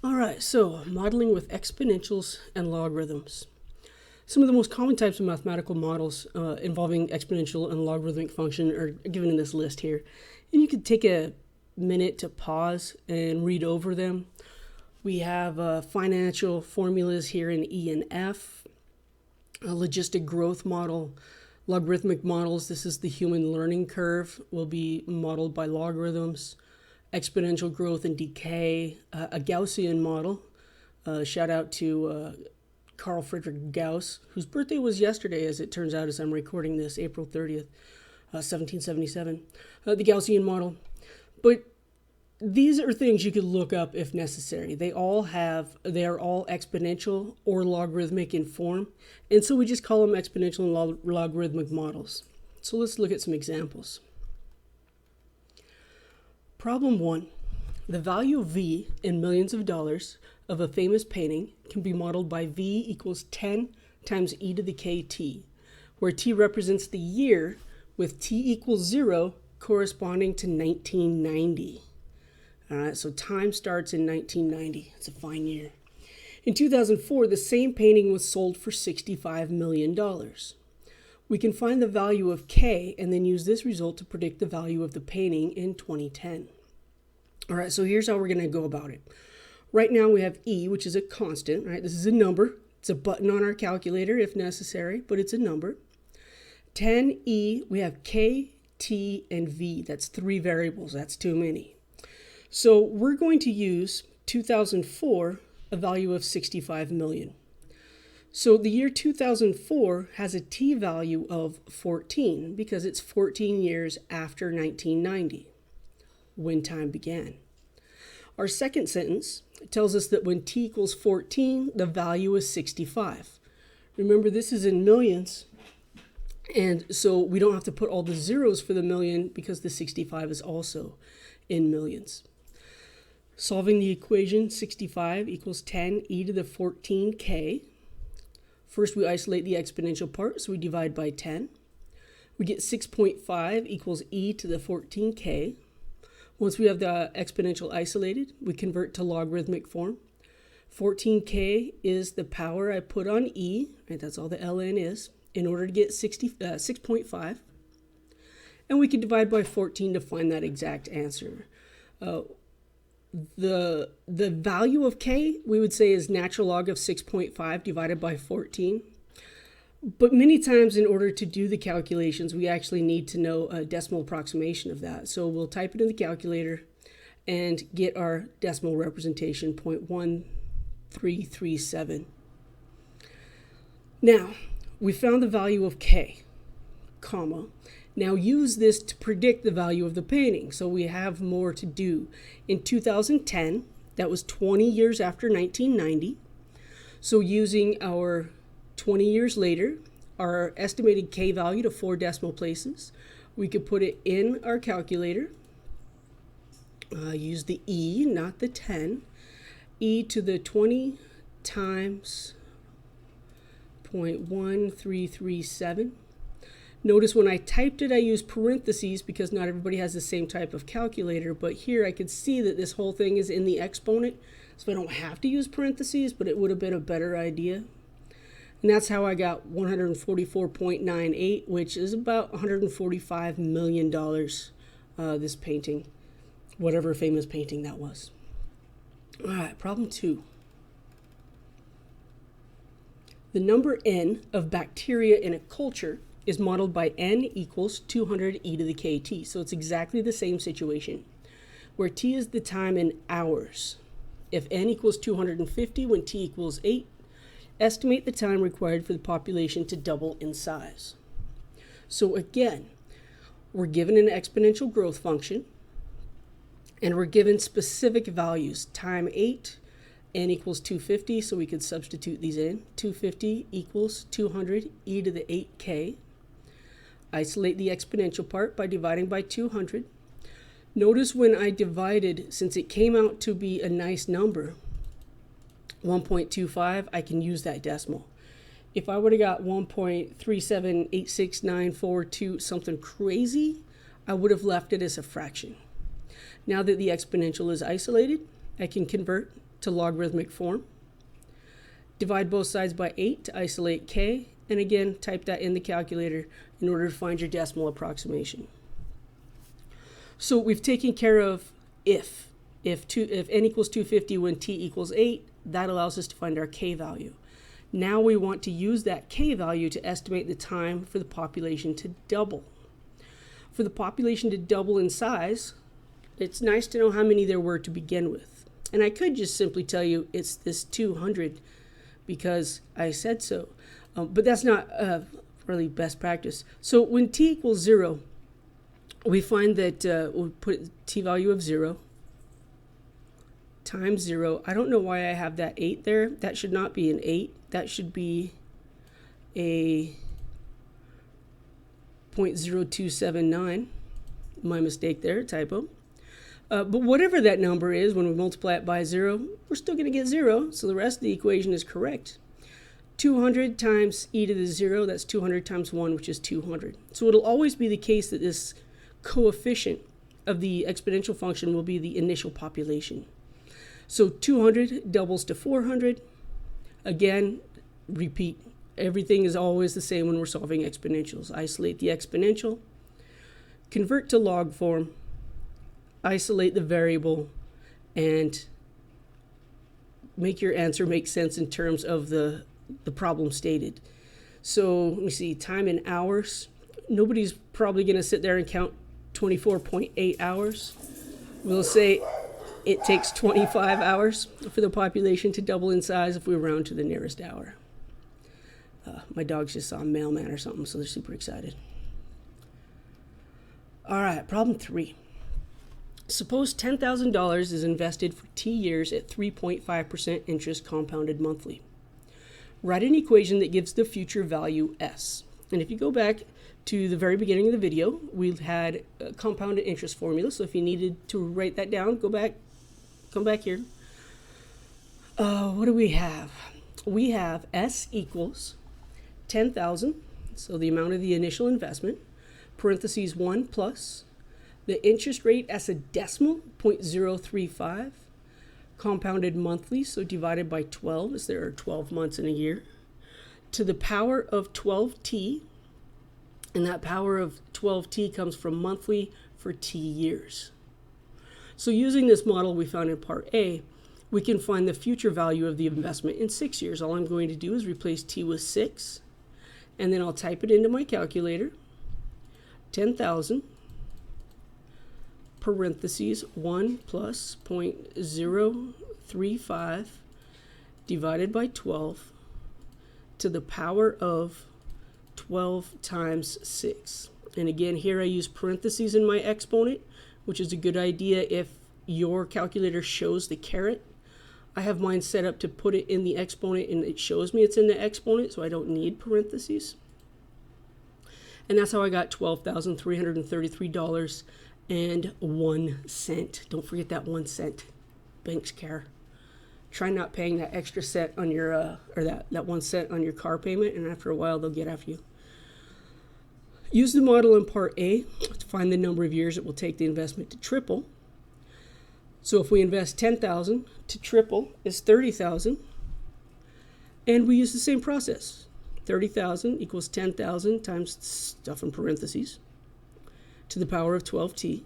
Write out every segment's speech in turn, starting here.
All right, so modeling with exponentials and logarithms. Some of the most common types of mathematical models involving exponential and logarithmic function are given in this list here. And you could take a minute to pause and read over them. We have financial formulas here in E and F, a logistic growth model, logarithmic models. This is the human learning curve, will be modeled by logarithms. Exponential growth and decay, a Gaussian model. Shout out to Carl Friedrich Gauss, whose birthday was yesterday, as it turns out, as I'm recording this, April 30th, 1777. The Gaussian model. But these are things you could look up if necessary. They are all exponential or logarithmic in form, and so we just call them exponential and logarithmic models. So let's look at some examples. Problem 1. The value of V in millions of dollars of a famous painting can be modeled by V equals 10 times e to the kt, where t represents the year with t equals 0 corresponding to 1990. All right, so time starts in 1990. It's a fine year. In 2004, the same painting was sold for $65 million. We can find the value of K and then use this result to predict the value of the painting in 2010. All right, so here's how we're going to go about it. Right now we have E, which is a constant, right? This is a number. It's a button on our calculator if necessary, but it's a number. 10E, we have K, T, and V. That's 3 variables. That's too many. So we're going to use 2004, a value of 65 million. So the year 2004 has a t value of 14 because it's 14 years after 1990, when time began. Our second sentence tells us that when t equals 14, the value is 65. Remember, this is in millions, and so we don't have to put all the zeros for the million because the 65 is also in millions. Solving the equation, 65 equals 10 e to the 14k. First, we isolate the exponential part, so we divide by 10. We get 6.5 equals e to the 14k. Once we have the exponential isolated, we convert to logarithmic form. 14k is the power I put on e, right? That's all the ln is, in order to get 6.5. And we can divide by 14 to find that exact answer. The value of k, we would say, is natural log of 6.5 divided by 14. But many times in order to do the calculations, we actually need to know a decimal approximation of that. So we'll type it in the calculator and get our decimal representation, 0.1337. Now, we found the value of k, comma. Now use this to predict the value of the painting. So we have more to do. In 2010, that was 20 years after 1990. So using our 20 years later, our estimated k value to 4 decimal places, we could put it in our calculator. Use the e, not the 10. E to the 20 times 0.1337. Notice when I typed it, I used parentheses because not everybody has the same type of calculator, but here I could see that this whole thing is in the exponent, so I don't have to use parentheses, but it would have been a better idea. And that's how I got 144.98, which is about $145 million, this painting, whatever famous painting that was. All right, problem 2. The number n of bacteria in a culture is modeled by n equals 200 e to the kt. So it's exactly the same situation, where t is the time in hours. If n equals 250 when t equals 8, estimate the time required for the population to double in size. So again, we're given an exponential growth function, and we're given specific values. Time 8, n equals 250, so we could substitute these in. 250 equals 200 e to the 8k. Isolate the exponential part by dividing by 200. Notice when I divided, since it came out to be a nice number, 1.25, I can use that decimal. If I would have got 1.3786942, something crazy, I would have left it as a fraction. Now that the exponential is isolated, I can convert to logarithmic form. Divide both sides by 8 to isolate k, and again, type that in the calculator in order to find your decimal approximation. So we've taken care of if n equals 250 when t equals 8, that allows us to find our k value. Now we want to use that k value to estimate the time for the population to double. For the population to double in size, it's nice to know how many there were to begin with. And I could just simply tell you it's this 200 because I said so. But that's not really best practice. So when t equals 0, we find that we'll put t value of 0 times 0. I don't know why I have that 8 there. That should not be an 8. That should be a 0.0279. My mistake there, typo. But whatever that number is, when we multiply it by 0, we're still going to get 0. So the rest of the equation is correct. 200 times e to the 0, that's 200 times 1, which is 200. So it'll always be the case that this coefficient of the exponential function will be the initial population. So 200 doubles to 400. Again, repeat. Everything is always the same when we're solving exponentials. Isolate the exponential, convert to log form, isolate the variable, and make your answer make sense in terms of the problem stated. So let me see, time in hours. Nobody's probably going to sit there and count 24.8 hours. We'll say it takes 25 hours for the population to double in size if we round to the nearest hour. My dogs just saw a mailman or something, so they're super excited. All right, problem 3. Suppose $10,000 is invested for t years at 3.5% interest compounded monthly. Write an equation that gives the future value s. And if you go back to the very beginning of the video, we had a compounded interest formula. So if you needed to write that down, come back here. What do we have? We have s equals 10,000, so the amount of the initial investment, parentheses 1 plus the interest rate as a decimal, 0.035, compounded monthly, so divided by 12, as there are 12 months in a year, to the power of 12t, and that power of 12t comes from monthly for t years. So using this model we found in part A, we can find the future value of the investment in 6 years. All I'm going to do is replace t with 6, and then I'll type it into my calculator, 10,000, parentheses 1 plus 0.035 divided by 12 to the power of 12 times 6. And again, here I use parentheses in my exponent, which is a good idea if your calculator shows the caret. I have mine set up to put it in the exponent, and it shows me it's in the exponent, so I don't need parentheses. And that's how I got $12,333.01. Don't forget that 1 cent. Banks care. Try not paying that extra cent on your, or that 1 cent on your car payment, and after a while they'll get after you. Use the model in part A to find the number of years it will take the investment to triple. So if we invest 10,000 to triple is 30,000, and we use the same process. 30,000 equals 10,000 times stuff in parentheses to the power of 12t.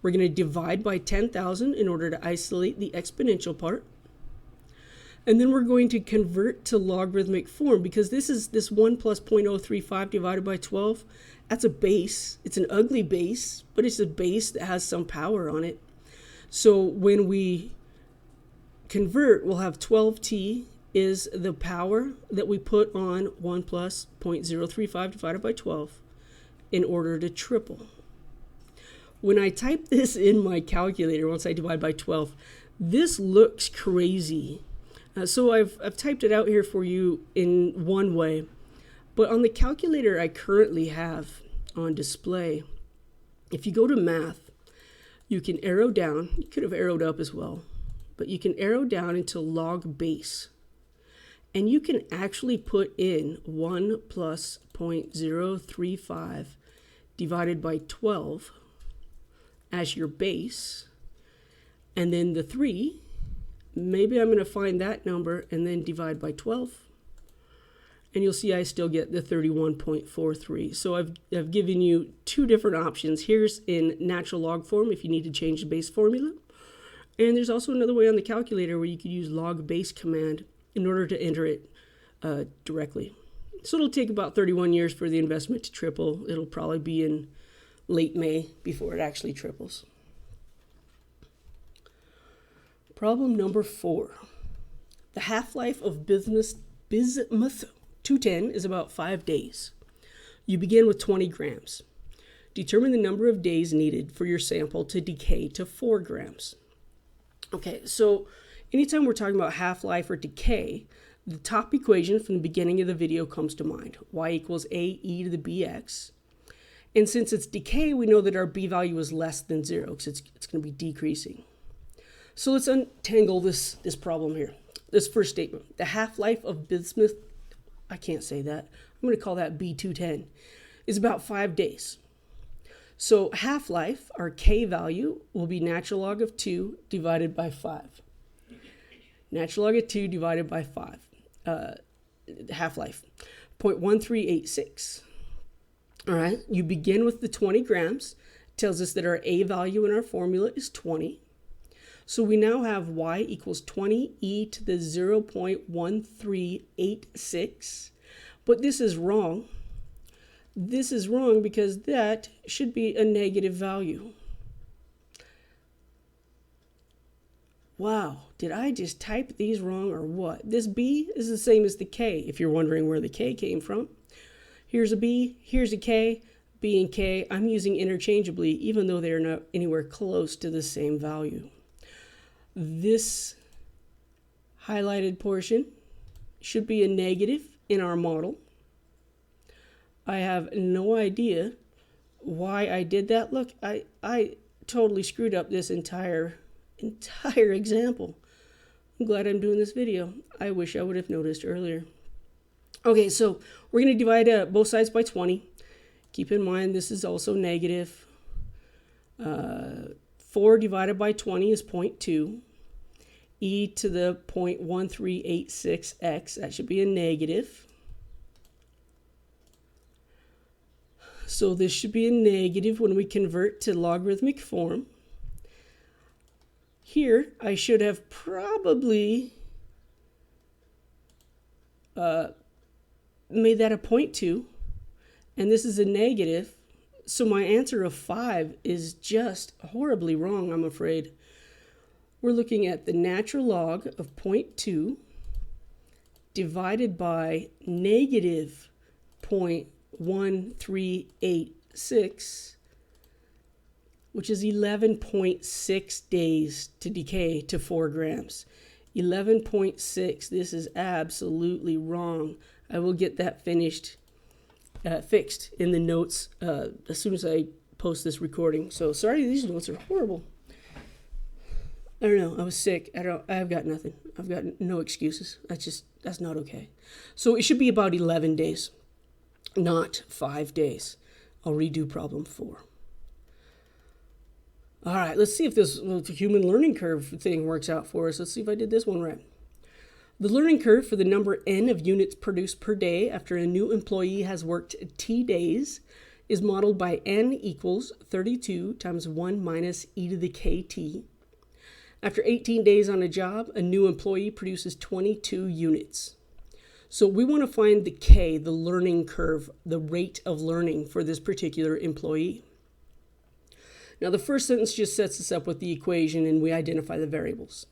We're going to divide by 10,000 in order to isolate the exponential part. And then we're going to convert to logarithmic form, because this 1 plus 0.035 divided by 12, that's a base. It's an ugly base, but it's a base that has some power on it. So when we convert, we'll have 12t is the power that we put on 1 plus 0.035 divided by 12 in order to triple. When I type this in my calculator, once I divide by 12, this looks crazy. So I've typed it out here for you in one way, but on the calculator I currently have on display, if you go to math, you can arrow down. You could have arrowed up as well, but you can arrow down into log base, and you can actually put in 1 plus 0.035 divided by 12 as your base, and then the 3 maybe I'm going to find that number and then divide by 12. And you'll see I still get the 31.43. So I've given you two different options. Here's in natural log form if you need to change the base formula. And there's also another way on the calculator where you could use log base command in order to enter it directly. So it'll take about 31 years for the investment to triple. It'll probably be in late May before it actually triples. Problem number 4. The half-life of bismuth 210 is about 5 days. You begin with 20 grams. Determine the number of days needed for your sample to decay to 4 grams. Okay, so anytime we're talking about half-life or decay, the top equation from the beginning of the video comes to mind. Y equals AE to the BX. And since it's decay, we know that our B value is less than 0 because it's going to be decreasing. So let's untangle this problem here. This first statement, the half-life of bismuth, I can't say that. I'm going to call that B210, is about 5 days. So half-life, our K value, will be natural log of 2 divided by 5. Natural log of 2 divided by 5. Half-life, 0.1386. All right, you begin with the 20 grams. It tells us that our A value in our formula is 20. So we now have y equals 20e to the 0.1386. But this is wrong. This is wrong because that should be a negative value. Wow, did I just type these wrong or what? This B is the same as the K, if you're wondering where the K came from. Here's a B, here's a K, B and K I'm using interchangeably, even though they're not anywhere close to the same value. This highlighted portion should be a negative in our model. I have no idea why I did that. Look, I totally screwed up this entire example. I'm glad I'm doing this video. I wish I would have noticed earlier. Okay, so we're going to divide both sides by 20. Keep in mind this is also negative. 4 divided by 20 is 0.2. E to the 0.1386x, that should be a negative. So this should be a negative when we convert to logarithmic form. Here, I should have probably made that a 0.2, and this is a negative. So my answer of 5 is just horribly wrong, I'm afraid. We're looking at the natural log of 0.2 divided by negative 0.1386, which is 11.6 days to decay to 4 grams. 11.6, this is absolutely wrong. I will get that fixed in the notes as soon as I post this recording. So sorry, these notes are horrible. I don't know, I was sick. I've got nothing. I've got no excuses. That's not okay. So it should be about 11 days, not 5 days. I'll redo problem 4. All right, let's see if this human learning curve thing works out for us. Let's see if I did this one right. The learning curve for the number n of units produced per day after a new employee has worked t days is modeled by n equals 32 times 1 minus e to the kt. After 18 days on a job, a new employee produces 22 units. So we want to find the K, the learning curve, the rate of learning for this particular employee. Now the first sentence just sets us up with the equation and we identify the variables.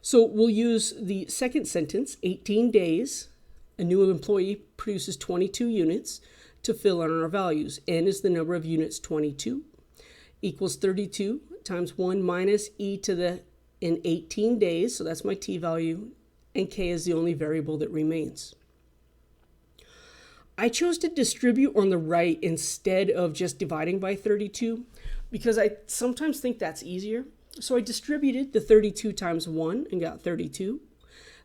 So we'll use the second sentence, 18 days, a new employee produces 22 units to fill in our values. N is the number of units, 22, equals 32 times 1 minus e to the in 18 days, so that's my t value, and k is the only variable that remains. I chose to distribute on the right instead of just dividing by 32 because I sometimes think that's easier. So I distributed the 32 times 1 and got 32.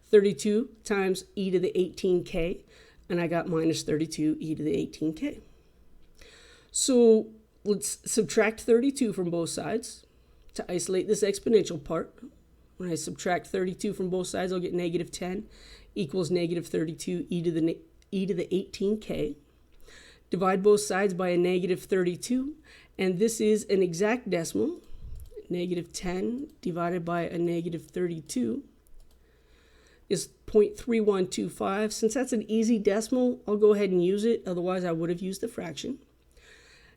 32 times e to the 18k, and I got minus 32 e to the 18k. So let's subtract 32 from both sides to isolate this exponential part. When I subtract 32 from both sides, I'll get negative 10 equals negative 32 e to the 18k. Divide both sides by a negative 32, and this is an exact decimal. Negative 10 divided by a negative 32 is 0.3125. Since that's an easy decimal, I'll go ahead and use it. Otherwise, I would have used the fraction.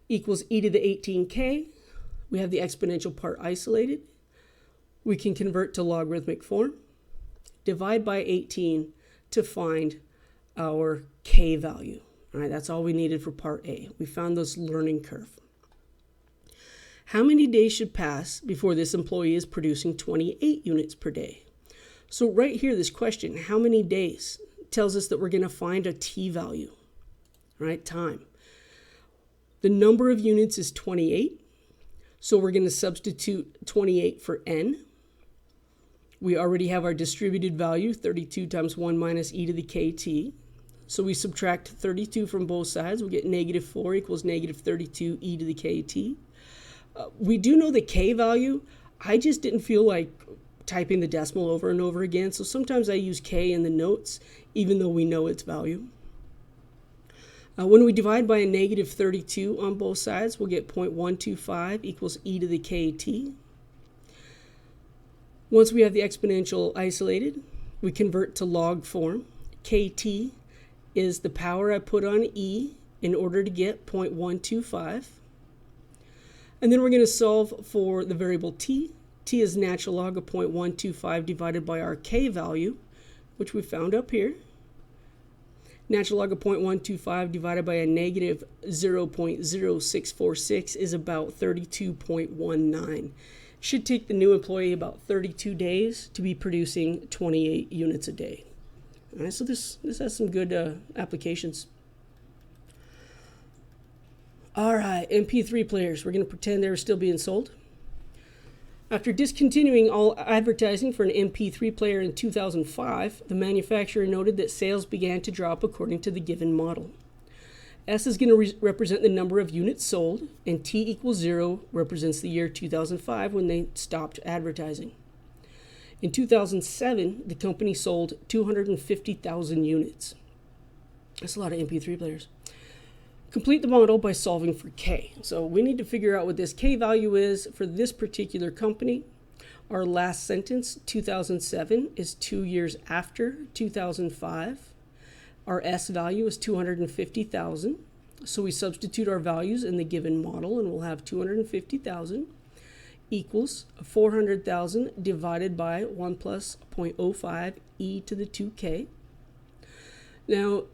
Equals e to the 18k. We have the exponential part isolated. We can convert to logarithmic form. Divide by 18 to find our k value. All right, that's all we needed for part A. We found this learning curve. How many days should pass before this employee is producing 28 units per day? So right here, this question, how many days, tells us that we're going to find a t value, right? Time. The number of units is 28, so we're going to substitute 28 for n. We already have our distributed value, 32 times 1 minus e to the kt. So we subtract 32 from both sides. We'll get negative 4 equals negative 32 e to the kt. We do know the k value. I just didn't feel like typing the decimal over and over again. So sometimes I use k in the notes, even though we know its value. When we divide by a negative 32 on both sides, we'll get 0.125 equals e to the kt. Once we have the exponential isolated, we convert to log form. Kt is the power I put on e in order to get 0.125. And then we're going to solve for the variable t. T is natural log of 0.125 divided by our k value, which we found up here. Natural log of 0.125 divided by a negative 0.0646 is about 32.19. Should take the new employee about 32 days to be producing 28 units a day. All right, so this has some good applications. All right, MP3 players. We're going to pretend they're still being sold. After discontinuing all advertising for an MP3 player in 2005, the manufacturer noted that sales began to drop according to the given model. S is going to represent the number of units sold, and T equals 0 represents the year 2005 when they stopped advertising. In 2007, the company sold 250,000 units. That's a lot of MP3 players. Complete the model by solving for k. So we need to figure out what this k value is for this particular company. Our last sentence, 2007, is 2 years after 2005. Our S value is 250,000. So we substitute our values in the given model, and we'll have 250,000 equals 400,000 divided by 1 plus 0.05 e to the 2k. Now,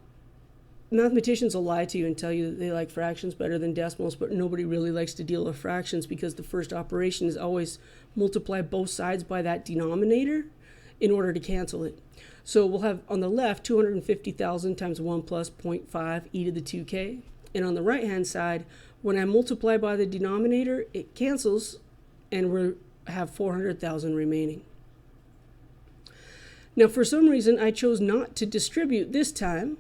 mathematicians will lie to you and tell you that they like fractions better than decimals, but nobody really likes to deal with fractions because the first operation is always multiply both sides by that denominator in order to cancel it. So we'll have on the left 250,000 times 1 plus 0.5 e to the 2k. And on the right hand side, when I multiply by the denominator, it cancels and we have 400,000 remaining. Now for some reason I chose not to distribute this time,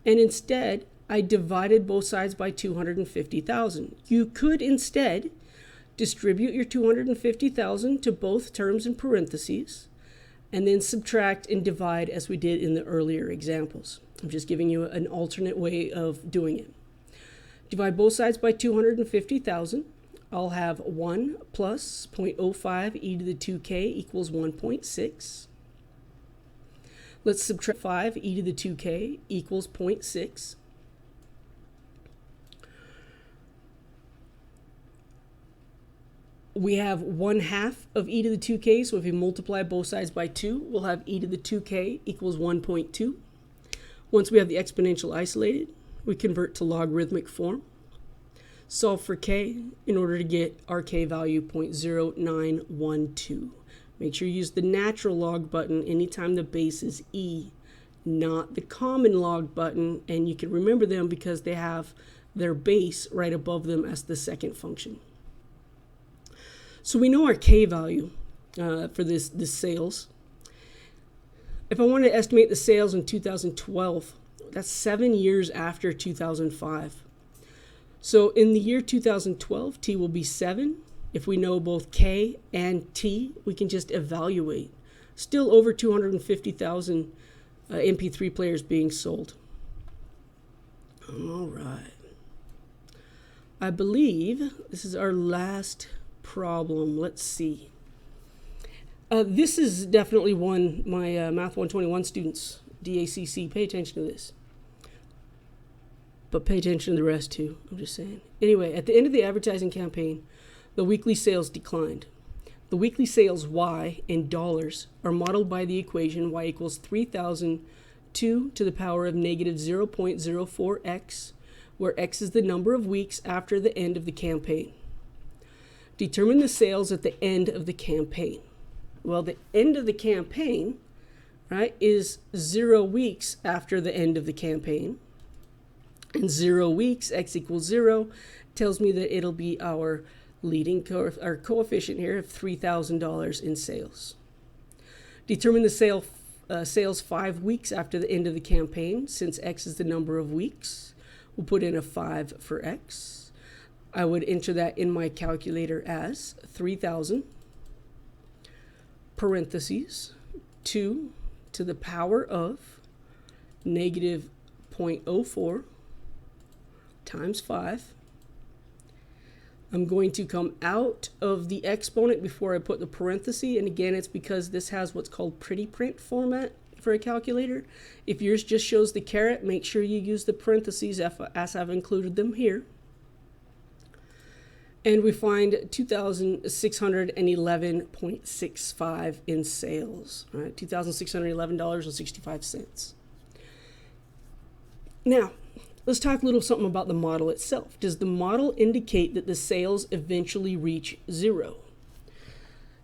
and instead I divided both sides by 250,000. You could instead distribute your 250,000 to both terms in parentheses, and then subtract and divide as we did in the earlier examples. I'm just giving you an alternate way of doing it. Divide both sides by 250,000. I'll have 1 plus 0.05 e to the 2k equals 1.6. Let's subtract 5 e to the 2k equals 0.6. We have 1/2 of e to the 2k, so if you multiply both sides by 2, we'll have e to the 2k equals 1.2. Once we have the exponential isolated, we convert to logarithmic form. Solve for k in order to get our k value 0.0912. Make sure you use the natural log button anytime the base is e, not the common log button, and you can remember them because they have their base right above them as the second function. So we know our k value for this sales. If I want to estimate the sales in 2012, that's 7 years after 2005. So in the year 2012, t will be 7. If we know both K and T, we can just evaluate. Still over 250,000 MP3 players being sold. All right. I believe this is our last problem. Let's see. This is definitely one my Math 121 students, DACC, pay attention to this. But pay attention to the rest too, I'm just saying. Anyway, at the end of the advertising campaign, the weekly sales declined. The weekly sales Y in dollars are modeled by the equation Y equals 3,002 to the power of negative 0.04x, where x is the number of weeks after the end of the campaign. Determine the sales at the end of the campaign. Well, the end of the campaign, right, is 0 weeks after the end of the campaign. And 0 weeks, x equals 0, tells me that it'll be our leading our coefficient here of $3,000 in sales. Determine the sales 5 weeks after the end of the campaign. Since x is the number of weeks, we'll put in a 5 for x. I would enter that in my calculator as 3,000 parentheses 2 to the power of negative 0.04 times 5. I'm going to come out of the exponent before I put the parenthesis, and again, it's because this has what's called pretty print format for a calculator. If yours just shows the caret, make sure you use the parentheses as I've included them here. And we find $2,611.65 in sales, right? $2,611.65. Now, let's talk a little something about the model itself. Does the model indicate that the sales eventually reach 0?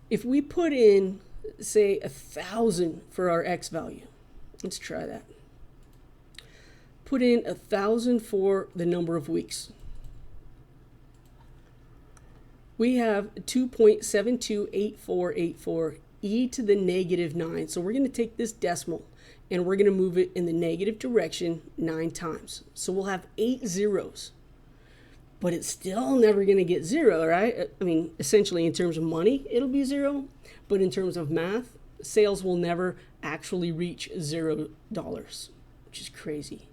If we put in, say, 1,000 for our x value, let's try that. Put in 1,000 for the number of weeks. We have 2.728484 e to the negative 9. So we're going to take this decimal and we're going to move it in the negative direction 9 times. So we'll have 8 zeros. But it's still never going to get 0, right? I mean, essentially in terms of money, it'll be 0. But in terms of math, sales will never actually reach $0, which is crazy.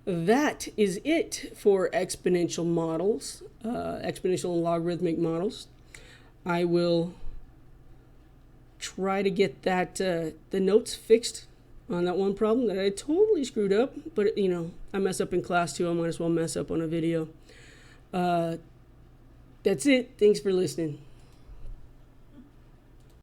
That is it for exponential models, exponential and logarithmic models. I will try to get that the notes fixed on that one problem that I totally screwed up. But, you know, I mess up in class too. I might as well mess up on a video. That's it. Thanks for listening.